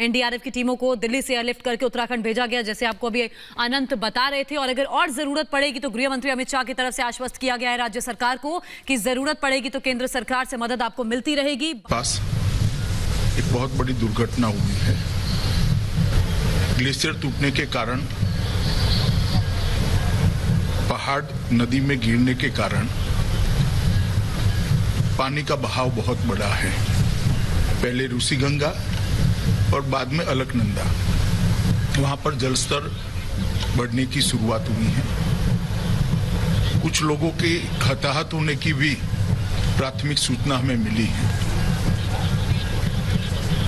NDRF की टीमों को दिल्ली से एयरलिफ्ट करके उत्तराखंड भेजा गया, जैसे आपको अभी अनंत बता रहे थे। और अगर और जरूरत पड़ेगी तो गृह मंत्री अमित शाह की तरफ से आश्वस्त किया गया है राज्य सरकार को कि जरूरत पड़ेगी तो केंद्र सरकार से मदद आपको मिलती रहेगी। पास एक बहुत बड़ी दुर्घटना हुई है। ग्लेशियर टूटने के कारण, पहाड़ नदी में गिरने के कारण पानी का बहाव बहुत बड़ा है। पहले रूसी गंगा और बाद में अलकनंदा, वहां पर जलस्तर बढ़ने की शुरुआत हुई है। कुछ लोगों के हताहत होने की भी प्राथमिक सूचना हमें मिली है।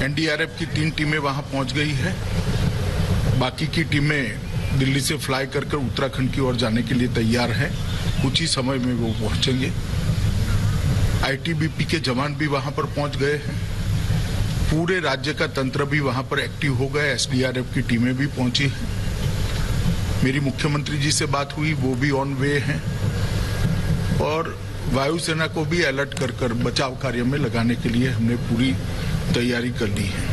एनडीआरएफ की 3 टीमें वहां पहुंच गई है। बाकी की टीमें दिल्ली से फ्लाई कर उत्तराखंड की ओर जाने के लिए तैयार हैं। कुछ ही समय में वो पहुंचेंगे। आईटीबीपी के जवान भी वहां पर पहुंच गए हैं। पूरे राज्य का तंत्र भी वहां पर एक्टिव हो गया। एसडीआरएफ की टीमें भी पहुंची हैं। मेरी मुख्यमंत्री जी से बात हुई, वो भी ऑन वे हैं। और वायुसेना को भी अलर्ट कर बचाव कार्य में लगाने के लिए हमने पूरी तैयारी कर ली है।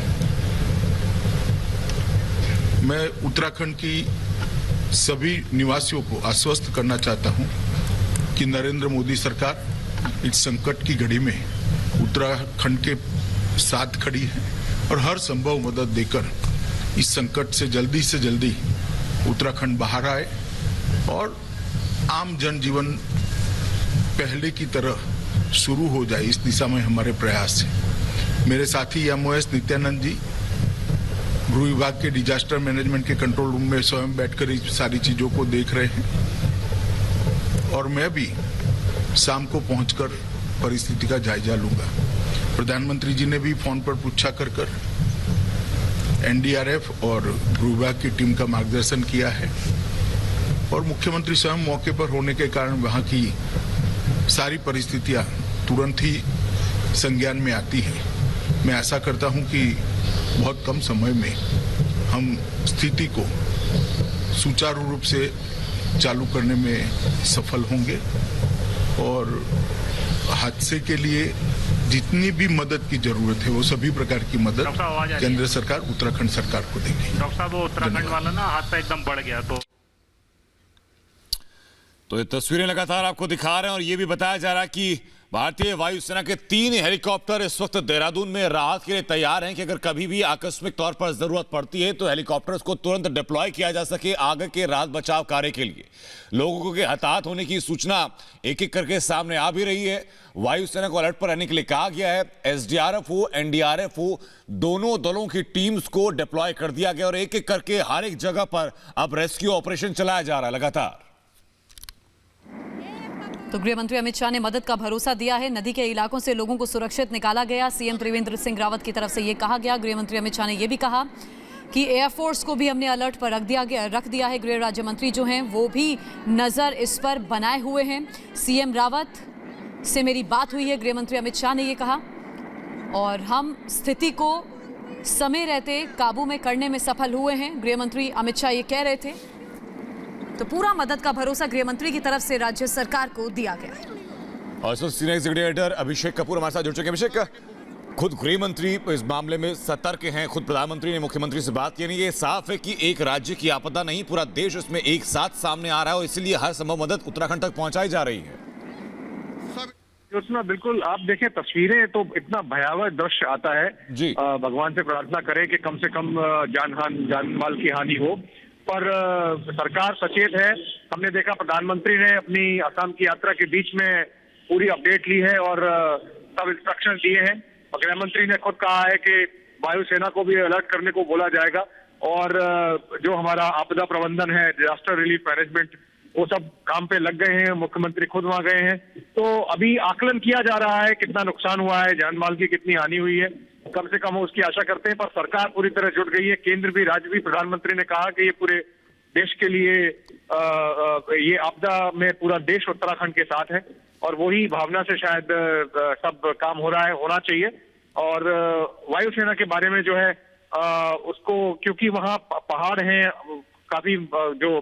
मैं उत्तराखंड की सभी निवासियों को आश्वस्त करना चाहता हूं कि नरेंद्र मोदी सरकार इस संकट की घड़ी में उत्तराखंड के साथ खड़ी है और हर संभव मदद देकर इस संकट से जल्दी उत्तराखंड बाहर आए और आम जनजीवन पहले की तरह शुरू हो जाए। इस दिशा में हमारे प्रयास है। मेरे साथी एमओएस नित्यानंद जी गृह विभाग के डिजास्टर मैनेजमेंट के कंट्रोल रूम में स्वयं बैठकर इस सारी चीजों को देख रहे हैं और मैं भी शाम को पहुंचकर परिस्थिति का जायजा लूंगा। प्रधानमंत्री जी ने भी फोन पर पूछा कर एनडीआरएफ और गृह विभाग की टीम का मार्गदर्शन किया है और मुख्यमंत्री स्वयं मौके पर होने के कारण वहां की सारी परिस्थितियां तुरंत ही संज्ञान में आती हैं। मैं आशा करता हूं कि बहुत कम समय में हम स्थिति को सुचारू रूप से चालू करने में सफल होंगे और हादसे के लिए जितनी भी मदद की जरूरत है वो सभी प्रकार की मदद केंद्र सरकार उत्तराखंड सरकार को देगी। डॉक्टर साहब, वो उत्तराखंड वाला ना हादसा एकदम बढ़ गया तो ये तस्वीरें लगातार आपको दिखा रहे हैं और ये भी बताया जा रहा है कि भारतीय वायुसेना के 3 हेलीकॉप्टर इस वक्त देहरादून में राहत के लिए तैयार हैं कि अगर कभी भी आकस्मिक तौर पर जरूरत पड़ती है तो हेलीकॉप्टर्स को तुरंत डिप्लॉय किया जा सके आगे के राहत बचाव कार्य के लिए। लोगों के हताहत होने की सूचना एक एक करके सामने आ भी रही है। वायुसेना को अलर्ट पर रहने के लिए कहा गया है। एसडीआरएफ हो, एनडीआरएफ हो, दोनों दलों की टीम्स को डिप्लॉय कर दिया गया और एक एक करके हर एक जगह पर अब रेस्क्यू ऑपरेशन चलाया जा रहा है लगातार। तो गृह मंत्री अमित शाह ने मदद का भरोसा दिया है। नदी के इलाकों से लोगों को सुरक्षित निकाला गया। सीएम त्रिवेंद्र सिंह रावत की तरफ से ये कहा गया। गृह मंत्री अमित शाह ने यह भी कहा कि एयरफोर्स को भी हमने अलर्ट पर रख दिया है। गृह राज्य मंत्री जो हैं वो भी नजर इस पर बनाए हुए हैं। सीएम रावत से मेरी बात हुई है, गृह मंत्री अमित शाह ने ये कहा, और हम स्थिति को समय रहते काबू में करने में सफल हुए हैं। गृह मंत्री अमित शाह ये कह रहे थे। तो पूरा मदद का भरोसा गृह मंत्री की तरफ से राज्य सरकार को दिया गया है। और senior executive editor Abhishek Kapoor हमारे साथ जुड़ चुके हैं। अभिषेक, खुद गृह मंत्री इस मामले में सतर्क हैं। खुद प्रधानमंत्री ने मुख्यमंत्री से बात की। नहीं, ये साफ है कि एक राज्य की आपदा नहीं, पूरा देश उसमें एक साथ सामने आ रहा है और इसलिए हर संभव मदद उत्तराखंड तक पहुंचाई जा रही है। योजना बिल्कुल, आप देखें तस्वीरें तो इतना भयावह दृश्य आता है जी। भगवान से प्रार्थना करें कि कम से कम जान माल की हानि हो, पर सरकार सचेत है। हमने देखा प्रधानमंत्री ने अपनी असम की यात्रा के बीच में पूरी अपडेट ली है और सब इंस्ट्रक्शन दिए हैं। गृह मंत्री ने खुद कहा है कि वायुसेना को भी अलर्ट करने को बोला जाएगा और जो हमारा आपदा प्रबंधन है, डिजास्टर रिलीफ मैनेजमेंट, वो सब काम पे लग गए हैं। मुख्यमंत्री खुद वहां गए हैं। तो अभी आकलन किया जा रहा है कितना नुकसान हुआ है, जान माल की कितनी हानि हुई है, कम से कम उसकी आशा करते हैं। पर सरकार पूरी तरह जुट गई है। केंद्र भी, राज्य भी। प्रधानमंत्री ने कहा कि ये पूरे देश के लिए ये आपदा में पूरा देश उत्तराखंड के साथ है और वही भावना से शायद सब काम हो रहा है, होना चाहिए। और वायुसेना के बारे में जो है उसको, क्योंकि वहाँ पहाड़ हैं, काफी जो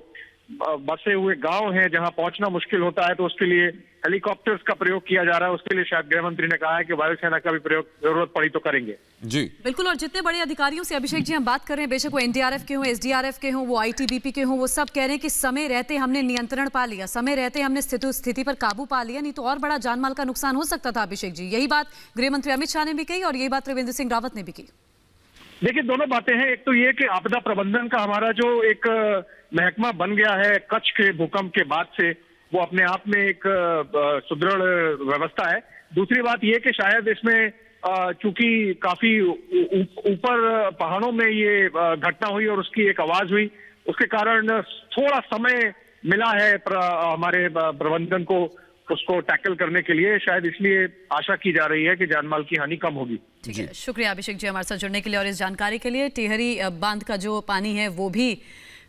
बसे हुए गांव हैं जहां पहुंचना मुश्किल होता है, तो उसके लिए हेलीकॉप्टर्स का प्रयोग किया जा रहा है। उसके लिए शायद गृह मंत्री ने कहा है कि वायुसेना का भी प्रयोग जरूरत पड़ी तो करेंगे। जी बिल्कुल। और जितने बड़े अधिकारियों से अभिषेक जी हम बात कर रहे हैं, बेशक वो एनडीआरएफ के हों, एसडीआरएफ के हों, वो आईटीबीपी के हों, वो सब कह रहे हैं कि समय रहते हमने नियंत्रण पा लिया, समय रहते हमने स्थिति पर काबू पा लिया, नहीं तो और बड़ा जानमाल का नुकसान हो सकता था। अभिषेक जी, यही बात गृह मंत्री अमित शाह ने भी कही और यही बात त्रिवेंद्र सिंह रावत ने भी की। देखिए, दोनों बातें हैं। एक तो ये कि आपदा प्रबंधन का हमारा जो एक महकमा बन गया है कच्छ के भूकंप के बाद से, वो अपने आप में एक सुदृढ़ व्यवस्था है। दूसरी बात ये कि शायद इसमें चूंकि काफी ऊपर पहाड़ों में ये घटना हुई और उसकी एक आवाज हुई, उसके कारण थोड़ा समय मिला है हमारे प्रबंधन को उसको टैकल करने के लिए। शायद इसलिए आशा की जा रही है कि जानमाल की हानि कम होगी। ठीक है, शुक्रिया अभिषेक जी हमारे साथ जुड़ने के लिए और इस जानकारी के लिए। टिहरी बांध का जो पानी है वो भी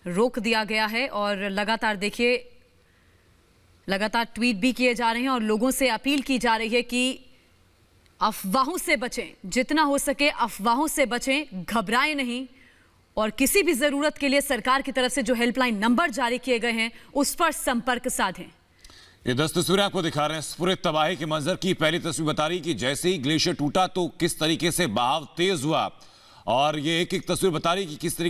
रोक दिया गया है और लगातार देखिए लगातार ट्वीट भी किए जा रहे हैं और लोगों से अपील की जा रही है कि अफवाहों से बचें, जितना हो सके अफवाहों से बचें, घबराएं नहीं और किसी भी जरूरत के लिए सरकार की तरफ से जो हेल्पलाइन नंबर जारी किए गए हैं उस पर संपर्क साधें। ये 10 तस्वीरें आपको दिखा रहे हैं इस पूरे तबाही के मंजर की। पहली तस्वीर बता रही कि जैसे ही ग्लेशियर टूटा तो किस तरीके से बहाव तेज हुआ और ये एक एक तस्वीर बता रही कि किस तरीके